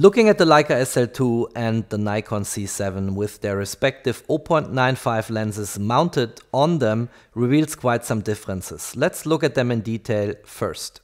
Looking at the Leica SL2 and the Nikon C7 with their respective 0.95 lenses mounted on them reveals quite some differences. Let's look at them in detail first.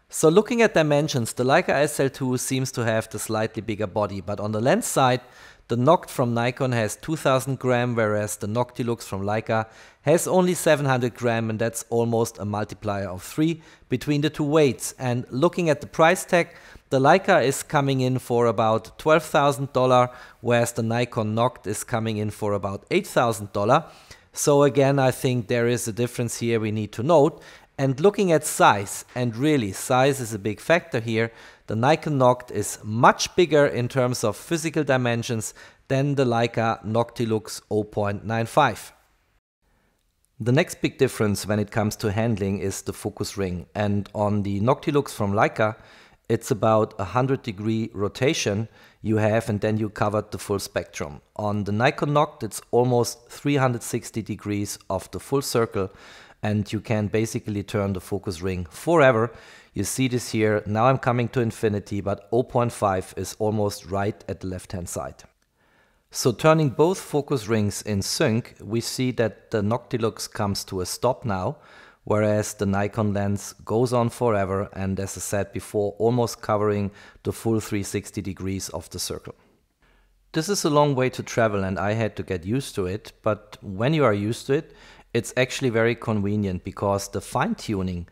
So looking at dimensions, the Leica SL2 seems to have the slightly bigger body, but on the lens side, the Noct from Nikon has 2000 gram, whereas the Noctilux from Leica has only 700 gram, and that's almost a multiplier of 3 between the two weights. And looking at the price tag, the Leica is coming in for about $12,000, whereas the Nikon NOCT is coming in for about $8,000. So again, I think there is a difference here we need to note. And looking at size, and really size is a big factor here, the Nikon NOCT is much bigger in terms of physical dimensions than the Leica Noctilux 0.95. The next big difference when it comes to handling is the focus ring, and on the Noctilux from Leica it's about 100-degree rotation you have, and then you covered the full spectrum. On the Nikon NOCT it's almost 360 degrees of the full circle, and you can basically turn the focus ring forever. You see this here, now I'm coming to infinity, but 0.5 is almost right at the left hand side. So turning both focus rings in sync, we see that the Noctilux comes to a stop now, whereas the Nikon lens goes on forever and, as I said before, almost covering the full 360 degrees of the circle. This is a long way to travel and I had to get used to it, but when you are used to it, it's actually very convenient because the fine-tuning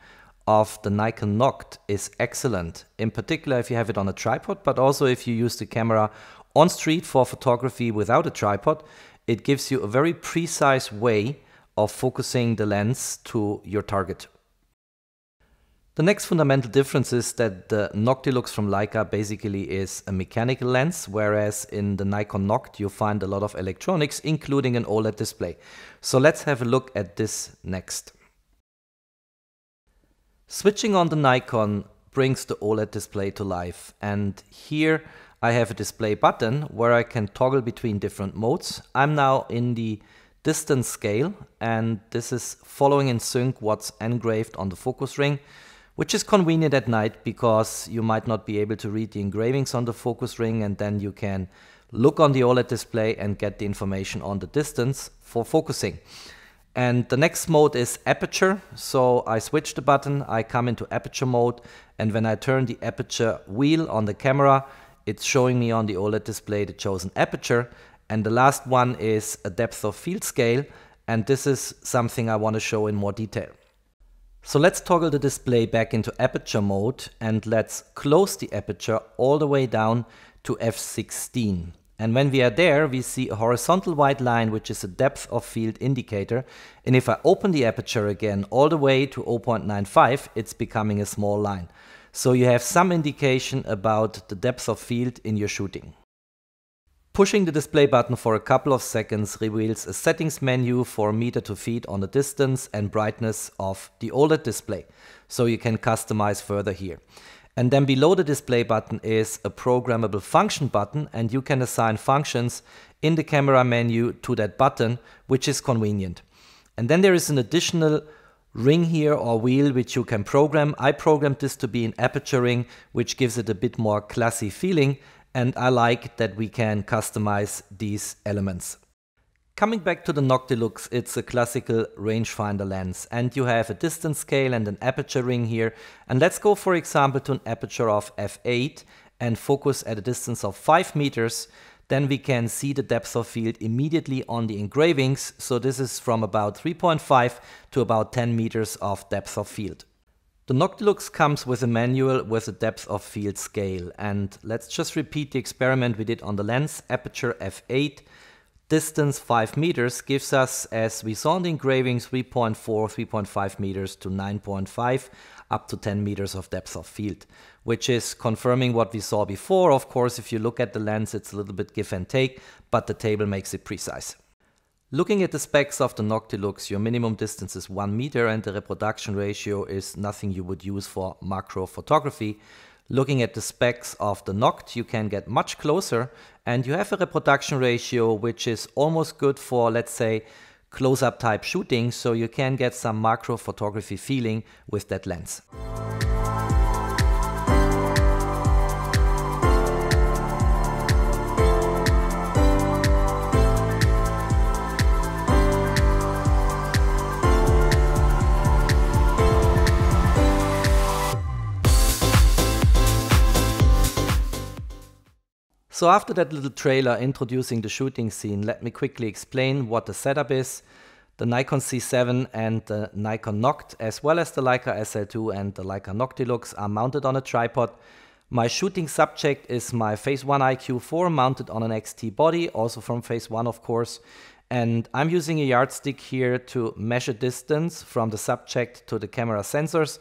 of the Nikon NOCT is excellent, in particular if you have it on a tripod, but also if you use the camera on street for photography without a tripod. It gives you a very precise way of focusing the lens to your target. The next fundamental difference is that the Noctilux from Leica basically is a mechanical lens, whereas in the Nikon NOCT you find a lot of electronics, including an OLED display. So let's have a look at this next. Switching on the Nikon brings the OLED display to life, and here I have a display button where I can toggle between different modes. I'm now in the distance scale, and this is following in sync what's engraved on the focus ring, which is convenient at night because you might not be able to read the engravings on the focus ring, and then you can look on the OLED display and get the information on the distance for focusing. And the next mode is aperture. So I switch the button, I come into aperture mode, and when I turn the aperture wheel on the camera, it's showing me on the OLED display the chosen aperture. And the last one is a depth of field scale, and this is something I want to show in more detail. So let's toggle the display back into aperture mode, and let's close the aperture all the way down to f16. And when we are there, we see a horizontal white line, which is a depth of field indicator. And if I open the aperture again all the way to 0.95, it's becoming a small line. So you have some indication about the depth of field in your shooting. Pushing the display button for a couple of seconds reveals a settings menu for meter to feet on the distance and brightness of the OLED display. So you can customize further here. And then below the display button is a programmable function button, and you can assign functions in the camera menu to that button, which is convenient. And then there is an additional ring here or wheel which you can program. I programmed this to be an aperture ring, which gives it a bit more classy feeling, and I like that we can customize these elements. Coming back to the Noctilux, it's a classical rangefinder lens, and you have a distance scale and an aperture ring here. And let's go, for example, to an aperture of f8 and focus at a distance of 5 meters. Then we can see the depth of field immediately on the engravings. So this is from about 3.5 to about 10 meters of depth of field. The Noctilux comes with a manual with a depth of field scale, and let's just repeat the experiment we did on the lens. Aperture f8, distance 5 meters gives us, as we saw in the engravings, 3.4, 3.5 meters to 9.5 up to 10 meters of depth of field, which is confirming what we saw before. Of course, if you look at the lens, it's a little bit give and take, but the table makes it precise. Looking at the specs of the Noctilux, your minimum distance is 1 meter and the reproduction ratio is nothing you would use for macro photography. Looking at the specs of the NOCT, you can get much closer and you have a reproduction ratio which is almost good for, let's say, close-up type shooting, so you can get some macro photography feeling with that lens. So after that little trailer introducing the shooting scene, let me quickly explain what the setup is. The Nikon C7 and the Nikon NOCT, as well as the Leica SL2 and the Leica Noctilux, are mounted on a tripod. My shooting subject is my Phase 1 IQ4 mounted on an XT body, also from Phase 1 of course. And I'm using a yardstick here to measure distance from the subject to the camera sensors,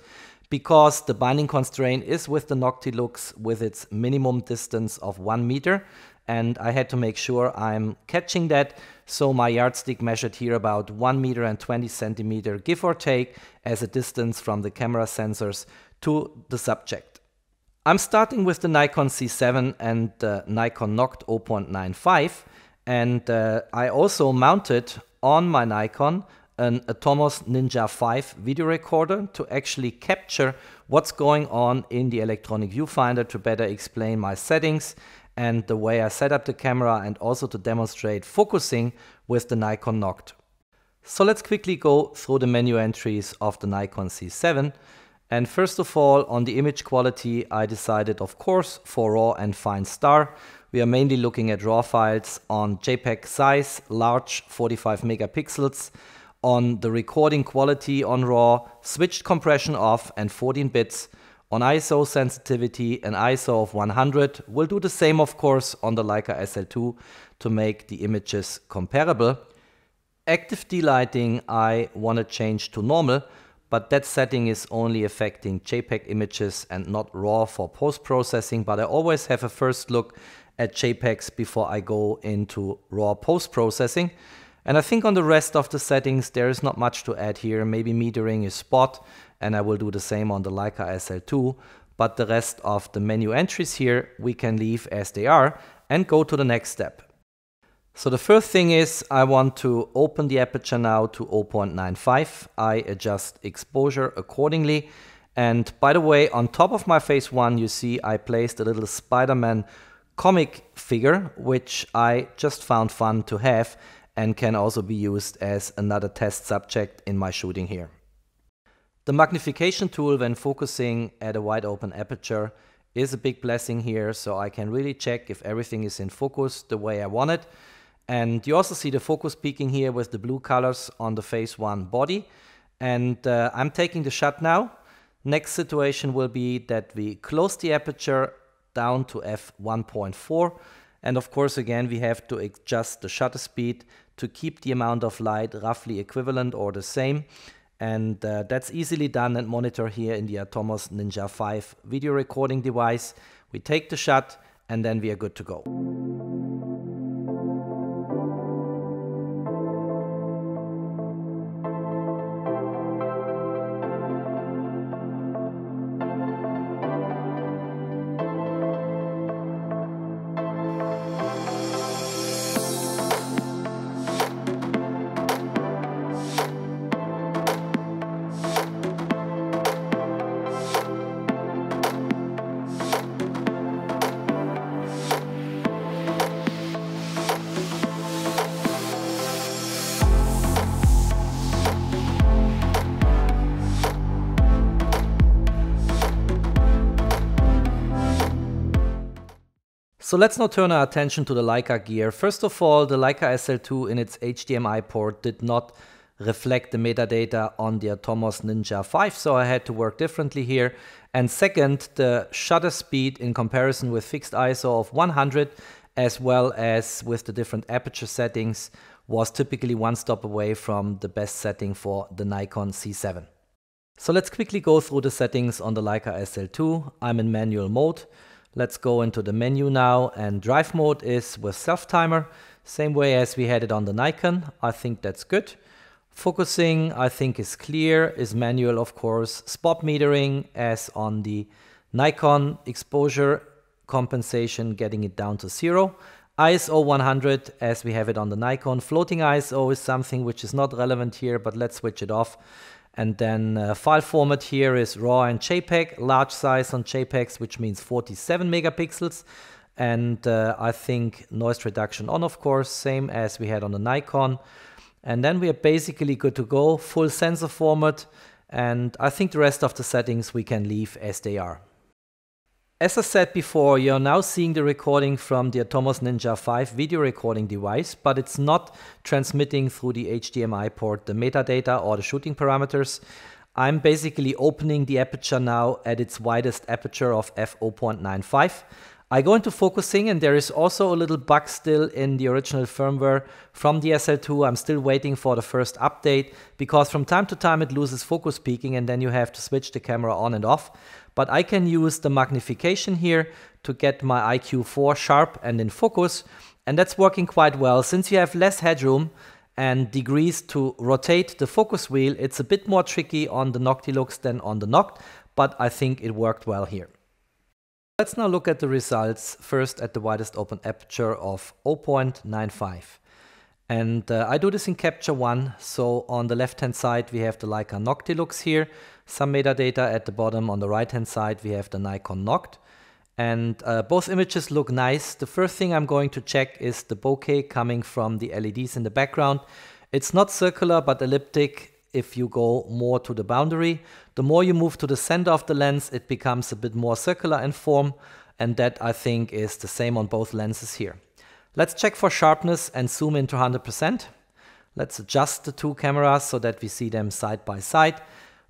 because the binding constraint is with the Noctilux with its minimum distance of 1 meter. And I had to make sure I'm catching that. So my yardstick measured here about 1 meter and 20 centimeter, give or take, as a distance from the camera sensors to the subject. I'm starting with the Nikon C7 and the Nikon NOCT 0.95. And I also mounted on my Nikon an Atomos Ninja 5 video recorder to actually capture what's going on in the electronic viewfinder, to better explain my settings and the way I set up the camera, and also to demonstrate focusing with the Nikon NOCT. So let's quickly go through the menu entries of the Nikon C7. And first of all, on the image quality, I decided, of course, for RAW and Fine Star. We are mainly looking at RAW files on JPEG size, large 45 megapixels. On the recording quality on RAW, switched compression off and 14 bits. On ISO sensitivity, an ISO of 100. We'll do the same, of course, on the Leica SL2 to make the images comparable. Active delighting, I want to change to normal, but that setting is only affecting JPEG images and not RAW for post-processing. But I always have a first look at JPEGs before I go into RAW post-processing. And I think on the rest of the settings there is not much to add here. Maybe metering is spot, and I will do the same on the Leica SL2. But the rest of the menu entries here we can leave as they are and go to the next step. So the first thing is I want to open the aperture now to 0.95. I adjust exposure accordingly. And by the way, on top of my Phase 1 you see I placed a little Spider-Man comic figure, which I just found fun to have and can also be used as another test subject in my shooting here. The magnification tool when focusing at a wide open aperture is a big blessing here, so I can really check if everything is in focus the way I want it. And you also see the focus peaking here with the blue colors on the Phase 1 body. And I'm taking the shot now. Next situation will be that we close the aperture down to f1.4. And of course, again, we have to adjust the shutter speed to keep the amount of light roughly equivalent or the same. And that's easily done and monitored here in the Atomos Ninja 5 video recording device. We take the shot and then we are good to go. So let's now turn our attention to the Leica gear. First of all, the Leica SL2 in its HDMI port did not reflect the metadata on the Atomos Ninja 5, so I had to work differently here. And second, the shutter speed in comparison with fixed ISO of 100, as well as with the different aperture settings, was typically one stop away from the best setting for the Nikon C7. So let's quickly go through the settings on the Leica SL2. I'm in manual mode. Let's go into the menu now, and drive mode is with self-timer, same way as we had it on the Nikon. I think that's good. Focusing, I think, is clear, is manual of course. Spot metering as on the Nikon, exposure compensation, getting it down to 0. ISO 100 as we have it on the Nikon. Floating ISO is something which is not relevant here, but let's switch it off. And then file format here is RAW and JPEG, large size on JPEGs, which means 47 megapixels. And I think noise reduction on, of course, same as we had on the Nikon. And then we are basically good to go, full sensor format. And I think the rest of the settings we can leave as they are. As I said before, you're now seeing the recording from the Atomos Ninja 5 video recording device, but it's not transmitting through the HDMI port the metadata or the shooting parameters. I'm basically opening the aperture now at its widest aperture of f0.95. I go into focusing, and there is also a little bug still in the original firmware from the SL2. I'm still waiting for the first update because from time to time it loses focus peaking and then you have to switch the camera on and off. But I can use the magnification here to get my IQ4 sharp and in focus, and that's working quite well. Since you have less headroom and degrees to rotate the focus wheel, it's a bit more tricky on the Noctilux than on the Noct, but I think it worked well here. Let's now look at the results, first at the widest open aperture of 0.95. And I do this in Capture One. So on the left hand side we have the Leica Noctilux here, some metadata at the bottom. On the right hand side we have the Nikon NOCT. And both images look nice. The first thing I'm going to check is the bokeh coming from the LEDs in the background. It's not circular but elliptic. If you go more to the boundary, the more you move to the center of the lens, it becomes a bit more circular in form, and that I think is the same on both lenses here. Let's check for sharpness and zoom into 100%. Let's adjust the two cameras so that we see them side by side.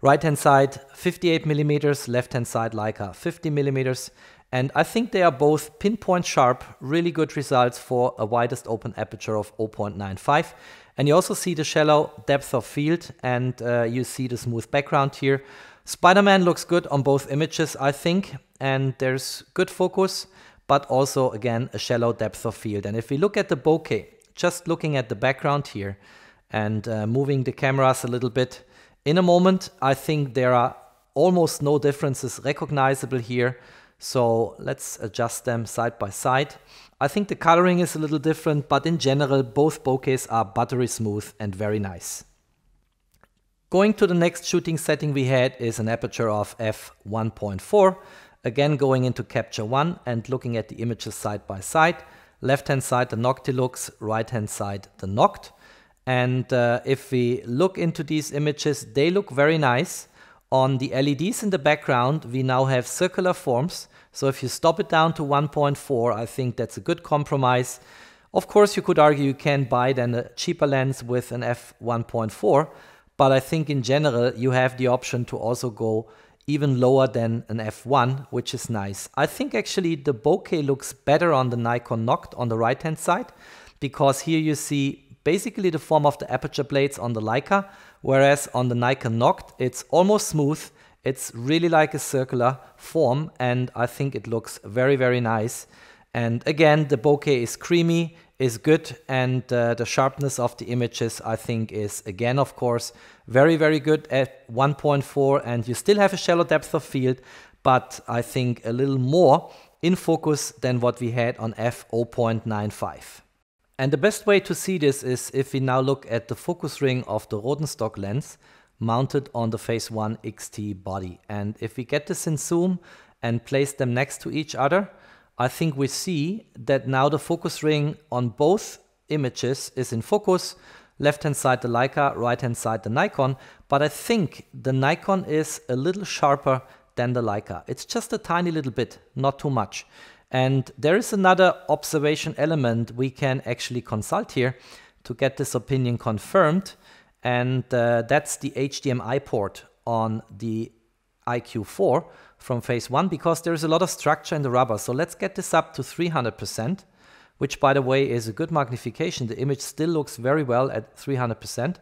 Right hand side 58mm, left hand side Leica 50mm, and I think they are both pinpoint sharp, really good results for a widest open aperture of 0.95. And you also see the shallow depth of field, and you see the smooth background here. Spider-Man looks good on both images, I think, and there's good focus, but also again a shallow depth of field. And if we look at the bokeh, just looking at the background here and moving the cameras a little bit, in a moment I think there are almost no differences recognizable here. So let's adjust them side by side. I think the coloring is a little different, but in general both bokehs are buttery smooth and very nice. Going to the next shooting setting we had is an aperture of f1.4. Again going into Capture One and looking at the images side by side. Left hand side the Noctilux, right hand side the Noct. And if we look into these images, they look very nice. On the LEDs in the background we now have circular forms. So if you stop it down to 1.4, I think that's a good compromise. Of course you could argue you can buy then a cheaper lens with an f1.4, but I think in general you have the option to also go even lower than an f1, which is nice. I think actually the bokeh looks better on the Nikon NOCT on the right hand side, because here you see basically the form of the aperture blades on the Leica, whereas on the Nikon NOCT it's almost smooth. It's really like a circular form, and I think it looks very, very nice. And again, the bokeh is creamy, is good, and the sharpness of the images I think is again, of course, very, very good at 1.4, and you still have a shallow depth of field, but I think a little more in focus than what we had on f0.95. And the best way to see this is if we now look at the focus ring of the Rodenstock lens mounted on the Phase 1 XT body. And if we get this in zoom and place them next to each other, I think we see that now the focus ring on both images is in focus. Left hand side the Leica, right hand side the Nikon, but I think the Nikon is a little sharper than the Leica. It's just a tiny little bit, not too much. And there is another observation element we can actually consult here to get this opinion confirmed. And that's the HDMI port on the IQ4 from Phase 1, because there's a lot of structure in the rubber. So let's get this up to 300%, which by the way is a good magnification. The image still looks very well at 300%.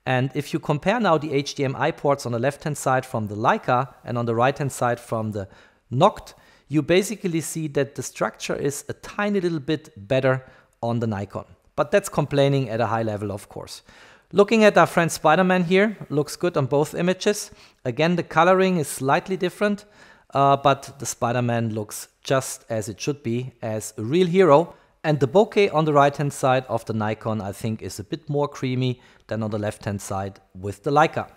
And if you compare now the HDMI ports on the left hand side from the Leica and on the right hand side from the Noct, you basically see that the structure is a tiny little bit better on the Nikon. But that's complaining at a high level, of course. Looking at our friend Spider-Man here, looks good on both images. Again, the coloring is slightly different, but the Spider-Man looks just as it should be, as a real hero. And the bokeh on the right hand side of the Nikon I think is a bit more creamy than on the left hand side with the Leica.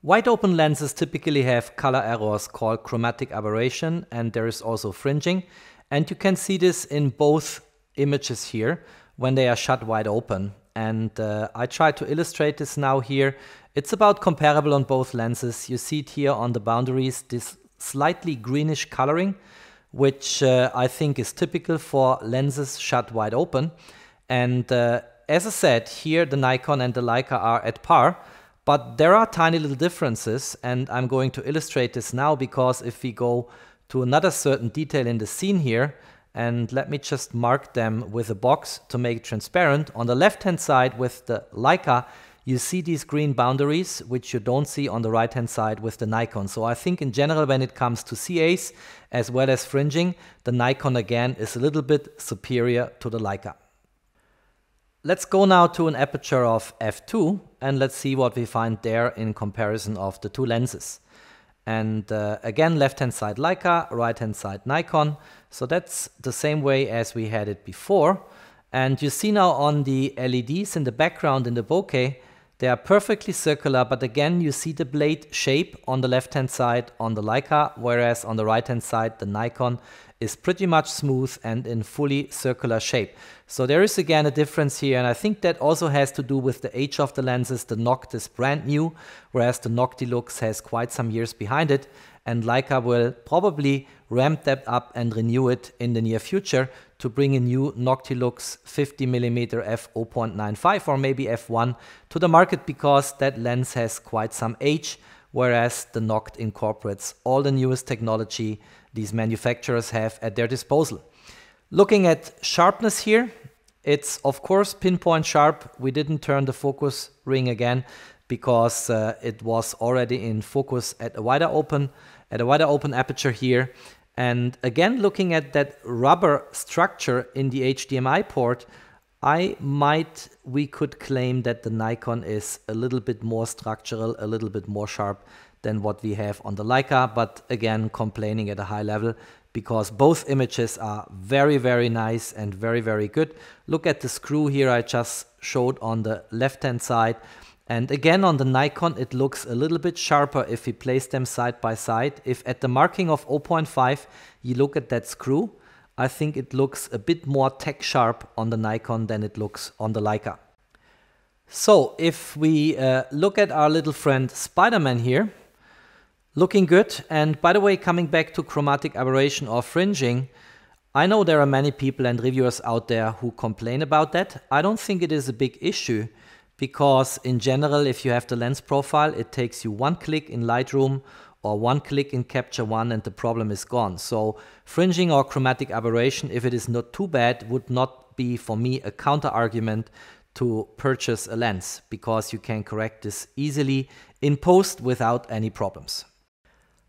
Wide open lenses typically have color errors called chromatic aberration, and there is also fringing. And you can see this in both images here when they are shut wide open. And I try to illustrate this now here. It's about comparable on both lenses. You see it here on the boundaries, this slightly greenish coloring, which I think is typical for lenses shut wide open. And as I said, here the Nikon and the Leica are at par, but there are tiny little differences, and I'm going to illustrate this now, because if we go to another certain detail in the scene here, and let me just mark them with a box to make it transparent. On the left-hand side with the Leica, you see these green boundaries, which you don't see on the right-hand side with the Nikon. So I think in general, when it comes to CAs as well as fringing, the Nikon again is a little bit superior to the Leica. Let's go now to an aperture of f2 and let's see what we find there in comparison of the two lenses. And again, left-hand side Leica, right-hand side Nikon. So that's the same way as we had it before. And you see now on the LEDs in the background in the bokeh, they are perfectly circular, but again you see the blade shape on the left-hand side on the Leica, whereas on the right-hand side the Nikon is pretty much smooth and in fully circular shape. So there is again a difference here, and I think that also has to do with the age of the lenses. The NOCT is brand new, whereas the Noctilux has quite some years behind it, and Leica will probably ramp that up and renew it in the near future to bring a new Noctilux 50mm f0.95 or maybe f1 to the market, because that lens has quite some age, whereas the NOCT incorporates all the newest technology these manufacturers have at their disposal. Looking at sharpness here, it's of course pinpoint sharp. We didn't turn the focus ring again because it was already in focus at a wider open aperture here. And again, looking at that rubber structure in the HDMI port, we could claim that the Nikon is a little bit more structural, a little bit more sharp than what we have on the Leica, but again, complaining at a high level because both images are very, very nice and very, very good. Look at the screw here I just showed on the left-hand side. And again, on the Nikon, it looks a little bit sharper if we place them side by side. If at the marking of 0.5, you look at that screw, I think it looks a bit more tech sharp on the Nikon than it looks on the Leica. So if we look at our little friend Spider-Man here, looking good. And by the way, coming back to chromatic aberration or fringing, I know there are many people and reviewers out there who complain about that. I don't think it is a big issue, because in general, if you have the lens profile, it takes you one click in Lightroom or one click in Capture One and the problem is gone. So fringing or chromatic aberration, if it is not too bad, would not be for me a counter argument to purchase a lens, because you can correct this easily in post without any problems.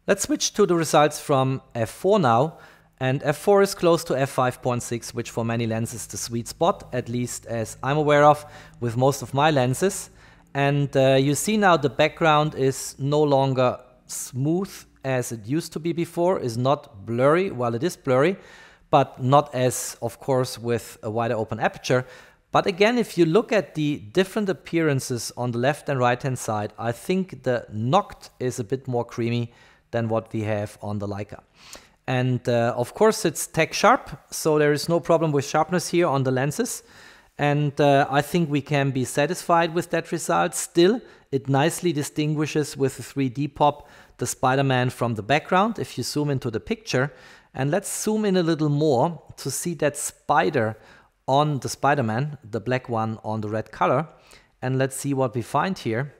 Let's switch to the results from f4 now. And f4 is close to f5.6, which for many lenses is the sweet spot, at least as I'm aware of with most of my lenses. And you see now the background is no longer smooth as it used to be before, is not blurry. Well, it is blurry, but not as, of course, with a wider open aperture. But again, if you look at the different appearances on the left and right hand side, I think the NOCT is a bit more creamy than what we have on the Leica. And of course it's tech sharp, so there is no problem with sharpness here on the lenses. And I think we can be satisfied with that result. Still, it nicely distinguishes with the 3D pop the Spider-Man from the background if you zoom into the picture. And let's zoom in a little more to see that spider on the Spider-Man, the black one on the red color. And let's see what we find here,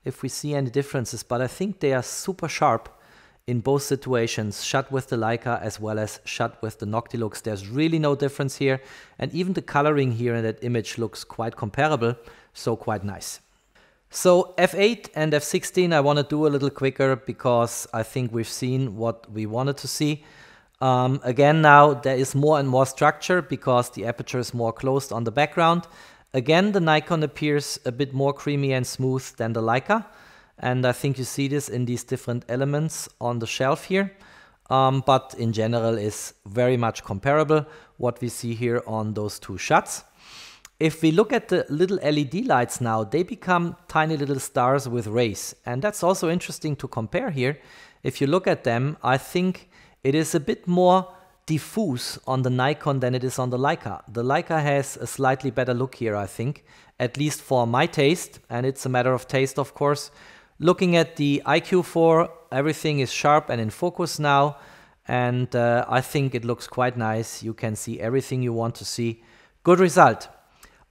if we see any differences. But I think they are super sharp in both situations, shot with the Leica as well as shot with the Noctilux. There's really no difference here. And even the coloring here in that image looks quite comparable, so quite nice. So f8 and f16 I want to do a little quicker because I think we've seen what we wanted to see. Again, now there is more and more structure because the aperture is more closed on the background. Again, the Nikon appears a bit more creamy and smooth than the Leica. And I think you see this in these different elements on the shelf here. But in general is very much comparable what we see here on those two shots. If we look at the little LED lights now, they become tiny little stars with rays. And that's also interesting to compare here. If you look at them, I think it is a bit more diffuse on the Nikon than it is on the Leica. The Leica has a slightly better look here, I think, at least for my taste. And it's a matter of taste, of course. Looking at the IQ4, everything is sharp and in focus now. and I think it looks quite nice. You can see everything you want to see. Good result.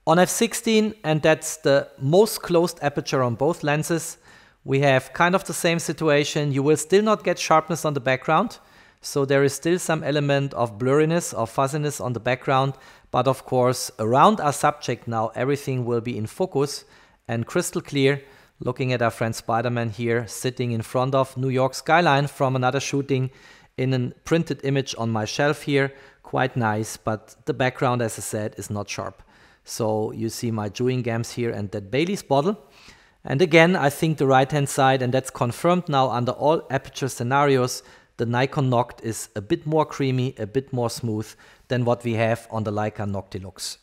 On F16, and that's the most closed aperture on both lenses, we have kind of the same situation. You will still not get sharpness on the background, so there is still some element of blurriness or fuzziness on the background, but of course around our subject now everything will be in focus and crystal clear. Looking at our friend Spider-Man here sitting in front of New York skyline from another shooting in a printed image on my shelf here. Quite nice, but the background, as I said, is not sharp. So you see my chewing gums here and that Bailey's bottle. And again, I think the right hand side, and that's confirmed now under all aperture scenarios, the Nikon NOCT is a bit more creamy, a bit more smooth than what we have on the Leica Noctilux.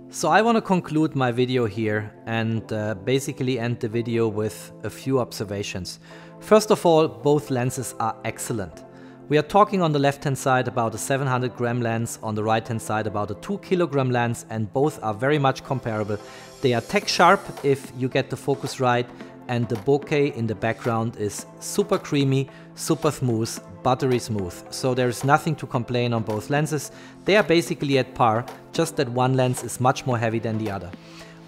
So I want to conclude my video here and basically end the video with a few observations. First of all, both lenses are excellent. We are talking on the left hand side about a 700 gram lens, on the right hand side about a 2 kilogram lens, and both are very much comparable. They are tech sharp if you get the focus right, and the bokeh in the background is super creamy, super smooth, buttery smooth. So there is nothing to complain on both lenses. They are basically at par, just that one lens is much more heavy than the other.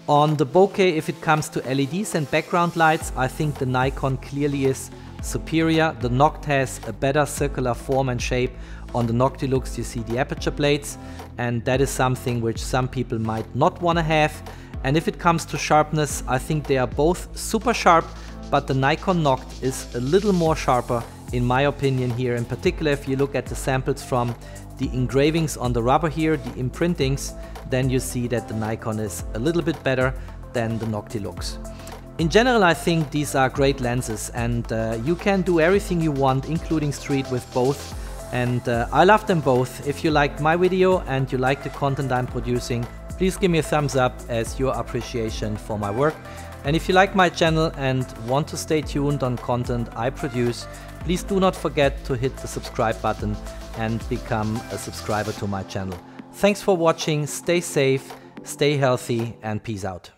On the bokeh, if it comes to LEDs and background lights, I think the Nikon clearly is superior. The NOCT has a better circular form and shape. On the Noctilux you see the aperture blades, and that is something which some people might not want to have. And if it comes to sharpness, I think they are both super sharp, but the Nikon NOCT is a little more sharper in my opinion here. In particular, if you look at the samples from the engravings on the rubber here, the imprintings, then you see that the Nikon is a little bit better than the Noctilux. In general, I think these are great lenses, and you can do everything you want, including street, with both. And I love them both. If you liked my video and you like the content I'm producing, please give me a thumbs up as your appreciation for my work. And if you like my channel and want to stay tuned on content I produce, please do not forget to hit the subscribe button and become a subscriber to my channel. Thanks for watching, stay safe, stay healthy, and peace out.